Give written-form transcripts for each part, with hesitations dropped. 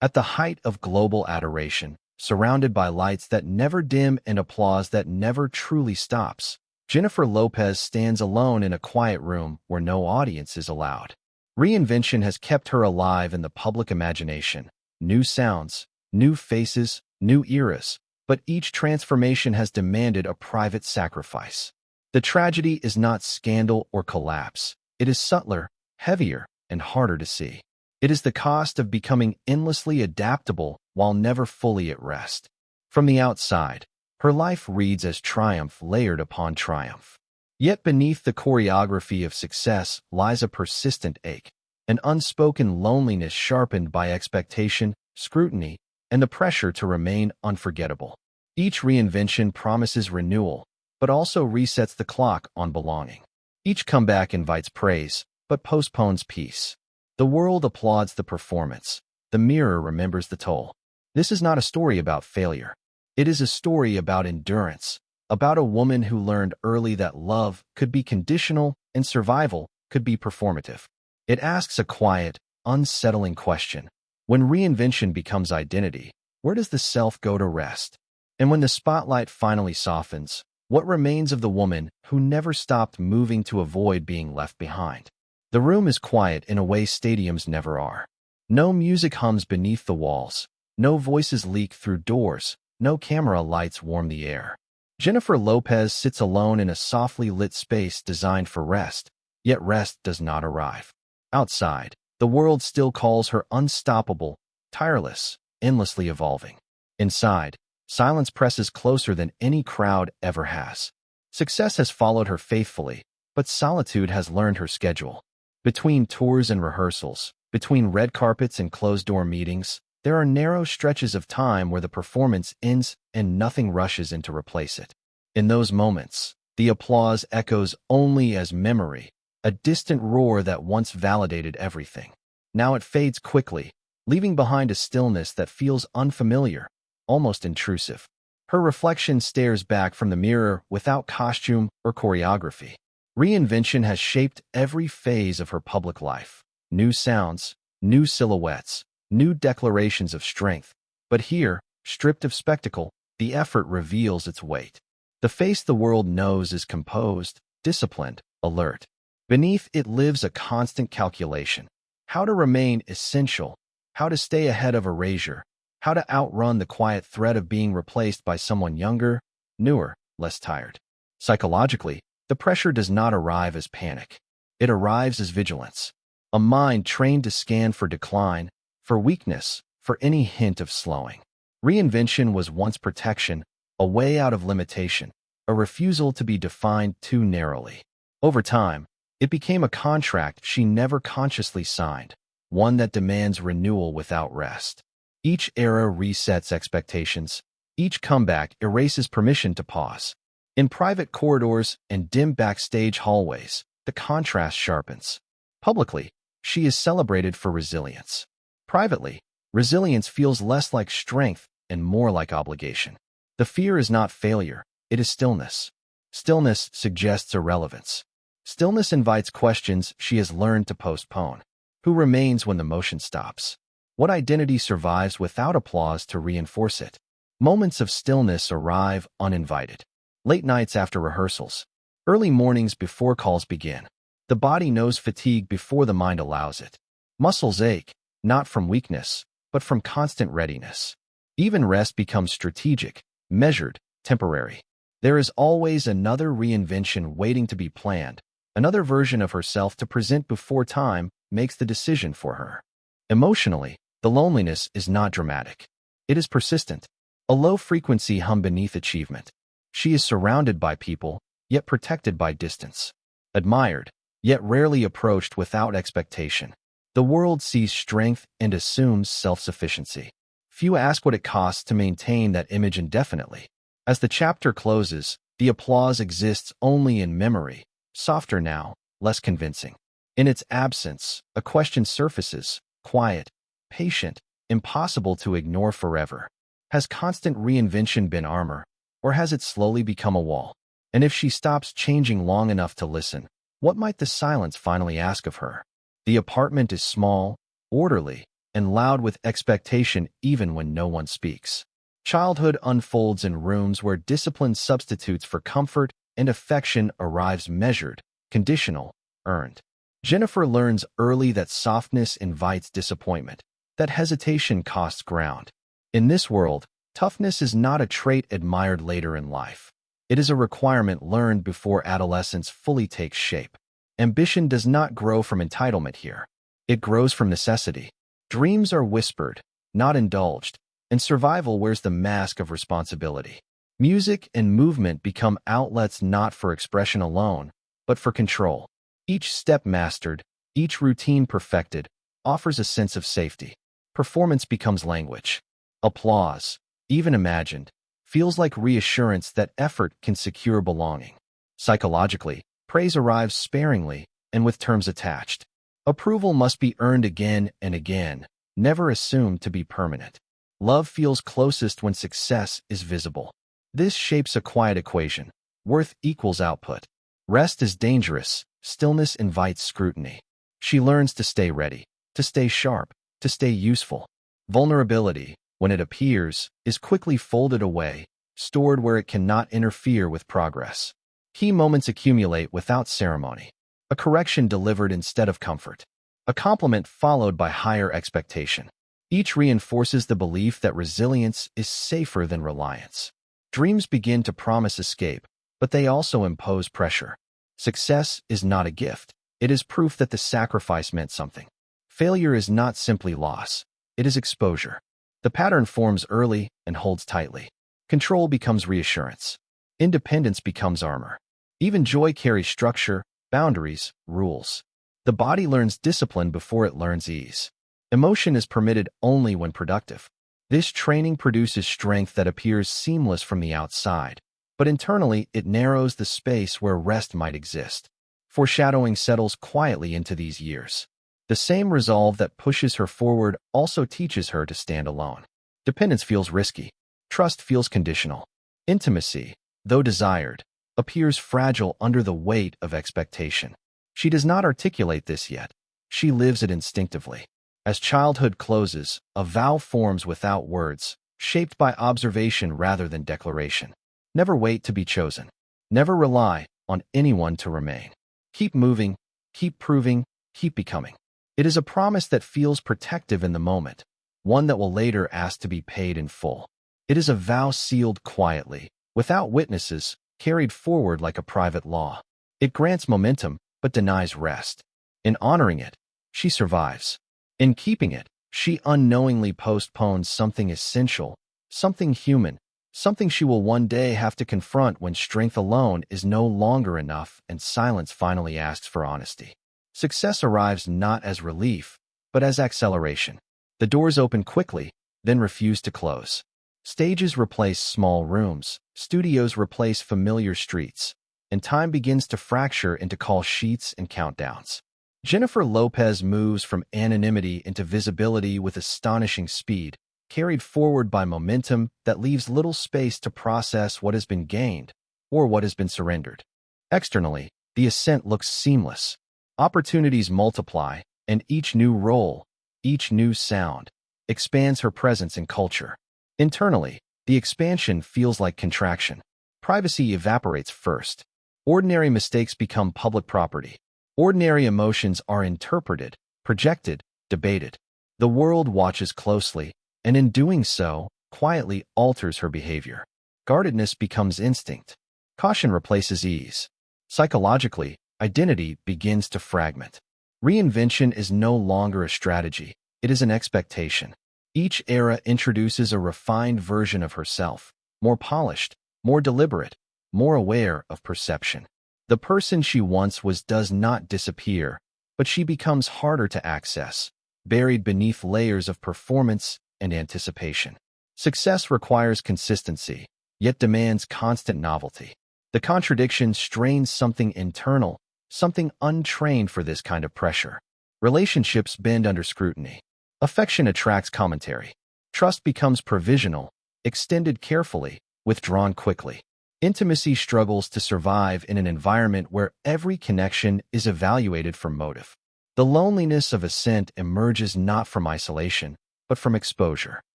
At the height of global adoration, surrounded by lights that never dim and applause that never truly stops, Jennifer Lopez stands alone in a quiet room where no audience is allowed. Reinvention has kept her alive in the public imagination. New sounds, new faces, new eras, but each transformation has demanded a private sacrifice. The tragedy is not scandal or collapse. It is subtler, heavier, and harder to see. It is the cost of becoming endlessly adaptable while never fully at rest. From the outside, her life reads as triumph layered upon triumph. Yet beneath the choreography of success lies a persistent ache, an unspoken loneliness sharpened by expectation, scrutiny, and the pressure to remain unforgettable. Each reinvention promises renewal, but also resets the clock on belonging. Each comeback invites praise, but postpones peace. The world applauds the performance. The mirror remembers the toll. This is not a story about failure. It is a story about endurance, about a woman who learned early that love could be conditional and survival could be performative. It asks a quiet, unsettling question. When reinvention becomes identity, where does the self go to rest? And when the spotlight finally softens, what remains of the woman who never stopped moving to avoid being left behind? The room is quiet in a way stadiums never are. No music hums beneath the walls. No voices leak through doors. No camera lights warm the air. Jennifer Lopez sits alone in a softly lit space designed for rest, yet rest does not arrive. Outside, the world still calls her unstoppable, tireless, endlessly evolving. Inside, silence presses closer than any crowd ever has. Success has followed her faithfully, but solitude has learned her schedule. Between tours and rehearsals, between red carpets and closed-door meetings, there are narrow stretches of time where the performance ends and nothing rushes in to replace it. In those moments, the applause echoes only as memory, a distant roar that once validated everything. Now it fades quickly, leaving behind a stillness that feels unfamiliar, almost intrusive. Her reflection stares back from the mirror without costume or choreography. Reinvention has shaped every phase of her public life. New sounds, new silhouettes, new declarations of strength. But here, stripped of spectacle, the effort reveals its weight. The face the world knows is composed, disciplined, alert. Beneath it lives a constant calculation. How to remain essential, how to stay ahead of erasure, how to outrun the quiet threat of being replaced by someone younger, newer, less tired. Psychologically, the pressure does not arrive as panic. It arrives as vigilance. A mind trained to scan for decline, for weakness, for any hint of slowing. Reinvention was once protection, a way out of limitation, a refusal to be defined too narrowly. Over time, it became a contract she never consciously signed, one that demands renewal without rest. Each era resets expectations. Each comeback erases permission to pause. In private corridors and dim backstage hallways, the contrast sharpens. Publicly, she is celebrated for resilience. Privately, resilience feels less like strength and more like obligation. The fear is not failure, it is stillness. Stillness suggests irrelevance. Stillness invites questions she has learned to postpone. Who remains when the motion stops? What identity survives without applause to reinforce it? Moments of stillness arrive uninvited. Late nights after rehearsals. Early mornings before calls begin. The body knows fatigue before the mind allows it. Muscles ache, not from weakness, but from constant readiness. Even rest becomes strategic, measured, temporary. There is always another reinvention waiting to be planned, another version of herself to present before time makes the decision for her. Emotionally, the loneliness is not dramatic. It is persistent, a low-frequency hum beneath achievement. She is surrounded by people, yet protected by distance. Admired, yet rarely approached without expectation. The world sees strength and assumes self-sufficiency. Few ask what it costs to maintain that image indefinitely. As the chapter closes, the applause exists only in memory, softer now, less convincing. In its absence, a question surfaces, quiet, patient, impossible to ignore forever. Has constant reinvention been armor, or has it slowly become a wall? And if she stops changing long enough to listen, what might the silence finally ask of her? The apartment is small, orderly, and loud with expectation even when no one speaks. Childhood unfolds in rooms where discipline substitutes for comfort and affection arrives measured, conditional, earned. Jennifer learns early that softness invites disappointment, that hesitation costs ground. In this world, toughness is not a trait admired later in life. It is a requirement learned before adolescence fully takes shape. Ambition does not grow from entitlement here. It grows from necessity. Dreams are whispered, not indulged, and survival wears the mask of responsibility. Music and movement become outlets not for expression alone, but for control. Each step mastered, each routine perfected, offers a sense of safety. Performance becomes language. Applause, even imagined, feels like reassurance that effort can secure belonging. Psychologically, praise arrives sparingly and with terms attached. Approval must be earned again and again, never assumed to be permanent. Love feels closest when success is visible. This shapes a quiet equation. Worth equals output. Rest is dangerous. Stillness invites scrutiny. She learns to stay ready, to stay sharp, to stay useful. Vulnerability, when it appears, is quickly folded away, stored where it cannot interfere with progress. Key moments accumulate without ceremony. A correction delivered instead of comfort. A compliment followed by higher expectation. Each reinforces the belief that resilience is safer than reliance. Dreams begin to promise escape, but they also impose pressure. Success is not a gift. It is proof that the sacrifice meant something. Failure is not simply loss. It is exposure. The pattern forms early and holds tightly. Control becomes reassurance. Independence becomes armor. Even joy carries structure, boundaries, rules. The body learns discipline before it learns ease. Emotion is permitted only when productive. This training produces strength that appears seamless from the outside, but internally it narrows the space where rest might exist. Foreshadowing settles quietly into these years. The same resolve that pushes her forward also teaches her to stand alone. Dependence feels risky. Trust feels conditional. Intimacy, though desired, appears fragile under the weight of expectation. She does not articulate this yet. She lives it instinctively. As childhood closes, a vow forms without words, shaped by observation rather than declaration. Never wait to be chosen. Never rely on anyone to remain. Keep moving, keep proving, keep becoming. It is a promise that feels protective in the moment, one that will later ask to be paid in full. It is a vow sealed quietly, without witnesses, carried forward like a private law. It grants momentum, but denies rest. In honoring it, she survives. In keeping it, she unknowingly postpones something essential, something human, something she will one day have to confront when strength alone is no longer enough and silence finally asks for honesty. Success arrives not as relief, but as acceleration. The doors open quickly, then refuse to close. Stages replace small rooms, studios replace familiar streets, and time begins to fracture into call sheets and countdowns. Jennifer Lopez moves from anonymity into visibility with astonishing speed, carried forward by momentum that leaves little space to process what has been gained or what has been surrendered. Externally, the ascent looks seamless. Opportunities multiply, and each new role, each new sound, expands her presence in culture. Internally, the expansion feels like contraction. Privacy evaporates first. Ordinary mistakes become public property. Ordinary emotions are interpreted, projected, debated. The world watches closely, and in doing so, quietly alters her behavior. Guardedness becomes instinct. Caution replaces ease. Psychologically, identity begins to fragment. Reinvention is no longer a strategy. It is an expectation. Each era introduces a refined version of herself, more polished, more deliberate, more aware of perception. The person she once was does not disappear, but she becomes harder to access, buried beneath layers of performance and anticipation. Success requires consistency, yet demands constant novelty. The contradiction strains something internal, something untrained for this kind of pressure. Relationships bend under scrutiny. Affection attracts commentary. Trust becomes provisional, extended carefully, withdrawn quickly. Intimacy struggles to survive in an environment where every connection is evaluated for motive. The loneliness of ascent emerges not from isolation, but from exposure.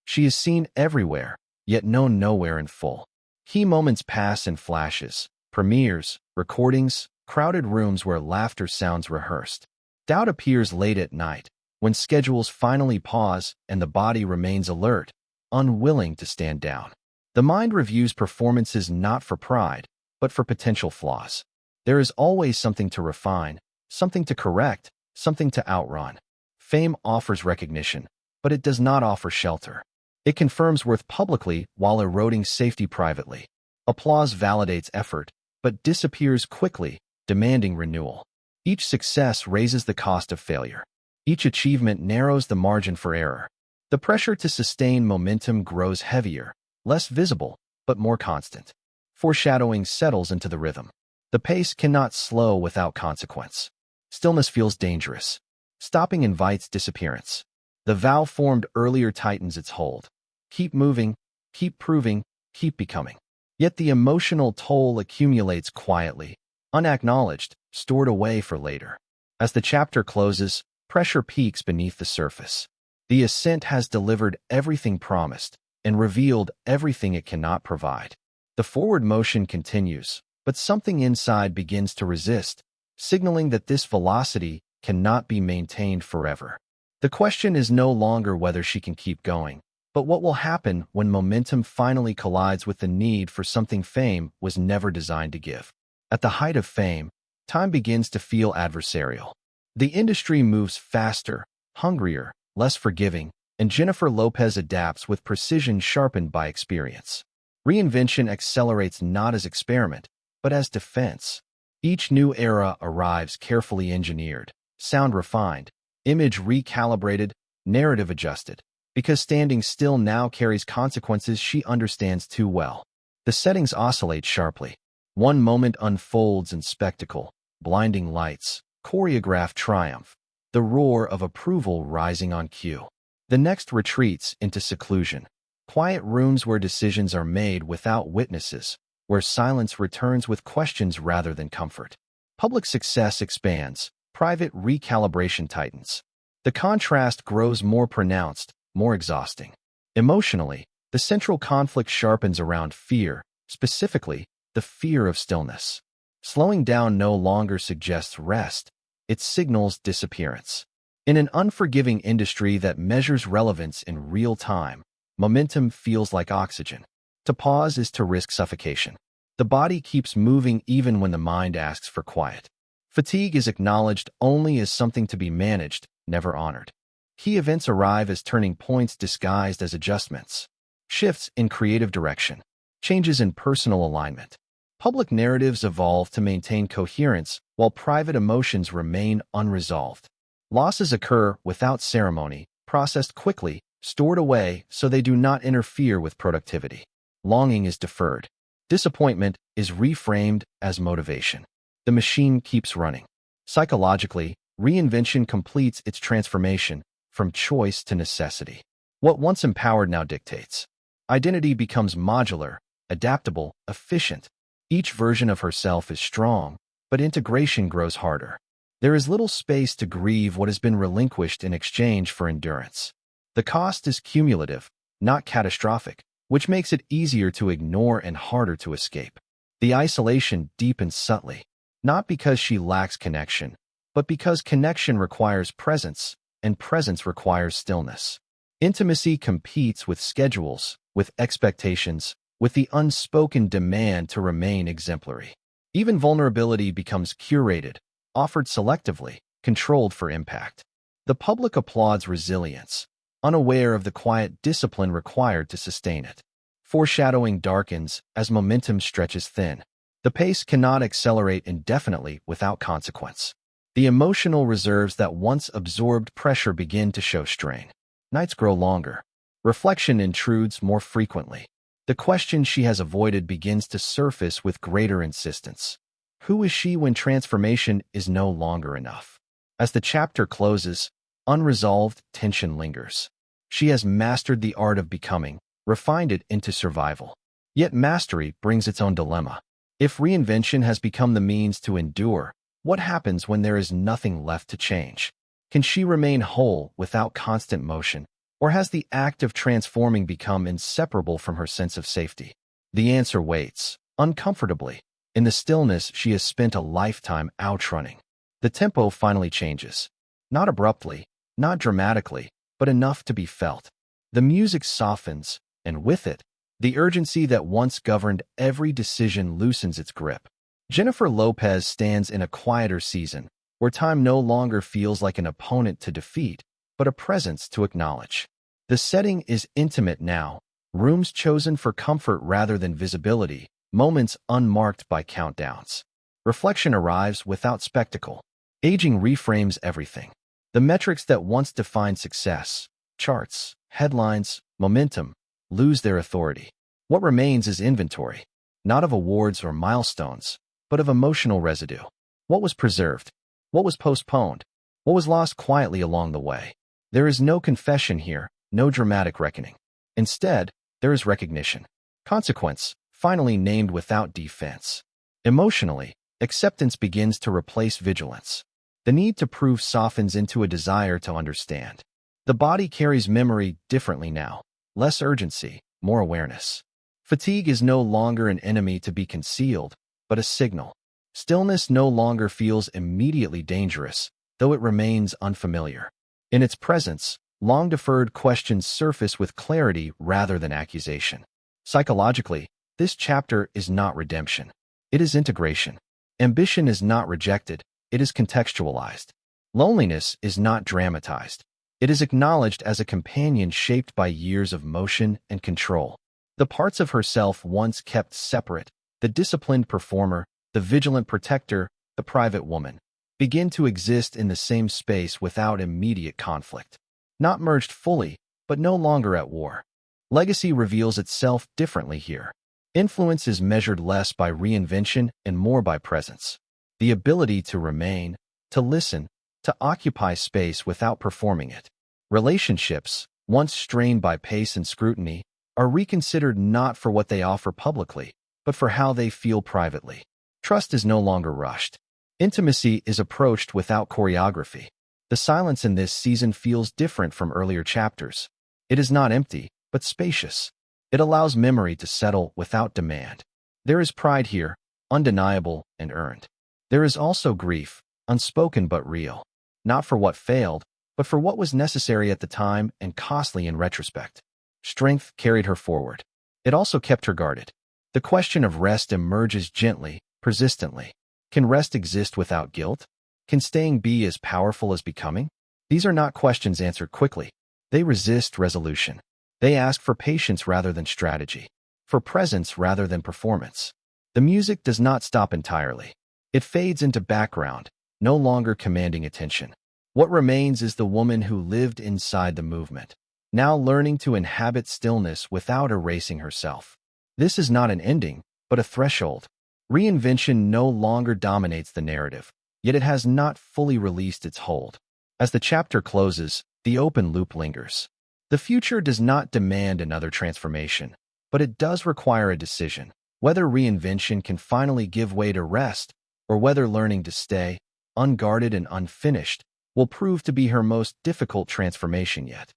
She is seen everywhere, yet known nowhere in full. Key moments pass in flashes, premieres, recordings, crowded rooms where laughter sounds rehearsed. Doubt appears late at night, when schedules finally pause and the body remains alert, unwilling to stand down. The mind reviews performances not for pride, but for potential flaws. There is always something to refine, something to correct, something to outrun. Fame offers recognition, but it does not offer shelter. It confirms worth publicly while eroding safety privately. Applause validates effort, but disappears quickly, demanding renewal. Each success raises the cost of failure. Each achievement narrows the margin for error. The pressure to sustain momentum grows heavier, less visible, but more constant. Foreshadowing settles into the rhythm. The pace cannot slow without consequence. Stillness feels dangerous. Stopping invites disappearance. The vow formed earlier tightens its hold. Keep moving, keep proving, keep becoming. Yet the emotional toll accumulates quietly, unacknowledged, stored away for later. As the chapter closes, pressure peaks beneath the surface. The ascent has delivered everything promised and revealed everything it cannot provide. The forward motion continues, but something inside begins to resist, signaling that this velocity cannot be maintained forever. The question is no longer whether she can keep going, but what will happen when momentum finally collides with the need for something fame was never designed to give. At the height of fame, time begins to feel adversarial. The industry moves faster, hungrier, less forgiving, and Jennifer Lopez adapts with precision sharpened by experience. Reinvention accelerates not as experiment, but as defense. Each new era arrives carefully engineered, sound refined, image recalibrated, narrative adjusted, because standing still now carries consequences she understands too well. The settings oscillate sharply. One moment unfolds in spectacle, blinding lights, choreographed triumph, the roar of approval rising on cue. The next retreats into seclusion, quiet rooms where decisions are made without witnesses, where silence returns with questions rather than comfort. Public success expands, private recalibration tightens. The contrast grows more pronounced, more exhausting. Emotionally, the central conflict sharpens around fear, specifically, the fear of stillness. Slowing down no longer suggests rest, it signals disappearance. In an unforgiving industry that measures relevance in real time, momentum feels like oxygen. To pause is to risk suffocation. The body keeps moving even when the mind asks for quiet. Fatigue is acknowledged only as something to be managed, never honored. Key events arrive as turning points disguised as adjustments. Shifts in creative direction. Changes in personal alignment. Public narratives evolve to maintain coherence while private emotions remain unresolved. Losses occur without ceremony, processed quickly, stored away so they do not interfere with productivity. Longing is deferred. Disappointment is reframed as motivation. The machine keeps running. Psychologically, reinvention completes its transformation from choice to necessity. What once empowered now dictates. Identity becomes modular, adaptable, efficient. Each version of herself is strong, but integration grows harder. There is little space to grieve what has been relinquished in exchange for endurance. The cost is cumulative, not catastrophic, which makes it easier to ignore and harder to escape. The isolation deepens subtly, not because she lacks connection, but because connection requires presence, and presence requires stillness. Intimacy competes with schedules, with expectations, with the unspoken demand to remain exemplary. Even vulnerability becomes curated, offered selectively, controlled for impact. The public applauds resilience, unaware of the quiet discipline required to sustain it. Foreshadowing darkens as momentum stretches thin. The pace cannot accelerate indefinitely without consequence. The emotional reserves that once absorbed pressure begin to show strain. Nights grow longer. Reflection intrudes more frequently. The question she has avoided begins to surface with greater insistence. Who is she when transformation is no longer enough? As the chapter closes, unresolved tension lingers. She has mastered the art of becoming, refined it into survival. Yet mastery brings its own dilemma. If reinvention has become the means to endure, What happens when there is nothing left to change? Can she remain whole without constant motion, or has the act of transforming become inseparable from her sense of safety? The answer waits, uncomfortably, in the stillness she has spent a lifetime outrunning. The tempo finally changes. Not abruptly, not dramatically, but enough to be felt. The music softens, and with it, the urgency that once governed every decision loosens its grip. Jennifer Lopez stands in a quieter season, where time no longer feels like an opponent to defeat, but a presence to acknowledge. The setting is intimate now, rooms chosen for comfort rather than visibility, moments unmarked by countdowns. Reflection arrives without spectacle. Aging reframes everything. The metrics that once defined success, charts, headlines, momentum, lose their authority. What remains is inventory, not of awards or milestones, but of emotional residue. What was preserved? What was postponed? What was lost quietly along the way? There is no confession here, no dramatic reckoning. Instead, there is recognition. Consequence, finally named without defense. Emotionally, acceptance begins to replace vigilance. The need to prove softens into a desire to understand. The body carries memory differently now. Less urgency, more awareness. Fatigue is no longer an enemy to be concealed, but a signal. Stillness no longer feels immediately dangerous, though it remains unfamiliar. In its presence, long-deferred questions surface with clarity rather than accusation. Psychologically, this chapter is not redemption. It is integration. Ambition is not rejected, it is contextualized. Loneliness is not dramatized. It is acknowledged as a companion shaped by years of motion and control. The parts of herself once kept separate, the disciplined performer, the vigilant protector, the private woman, begin to exist in the same space without immediate conflict. Not merged fully, but no longer at war. Legacy reveals itself differently here. Influence is measured less by reinvention and more by presence. The ability to remain, to listen, to occupy space without performing it. Relationships, once strained by pace and scrutiny, are reconsidered not for what they offer publicly, but for how they feel privately. Trust is no longer rushed. Intimacy is approached without choreography. The silence in this season feels different from earlier chapters. It is not empty, but spacious. It allows memory to settle without demand. There is pride here, undeniable and earned. There is also grief, unspoken but real. Not for what failed, but for what was necessary at the time and costly in retrospect. Strength carried her forward. It also kept her guarded. The question of rest emerges gently, persistently. Can rest exist without guilt? Can staying be as powerful as becoming? These are not questions answered quickly. They resist resolution. They ask for patience rather than strategy, for presence rather than performance. The music does not stop entirely. It fades into background, no longer commanding attention. What remains is the woman who lived inside the movement, now learning to inhabit stillness without erasing herself. This is not an ending, but a threshold. Reinvention no longer dominates the narrative, yet it has not fully released its hold. As the chapter closes, the open loop lingers. The future does not demand another transformation, but it does require a decision, whether reinvention can finally give way to rest, or whether learning to stay, unguarded and unfinished, will prove to be her most difficult transformation yet.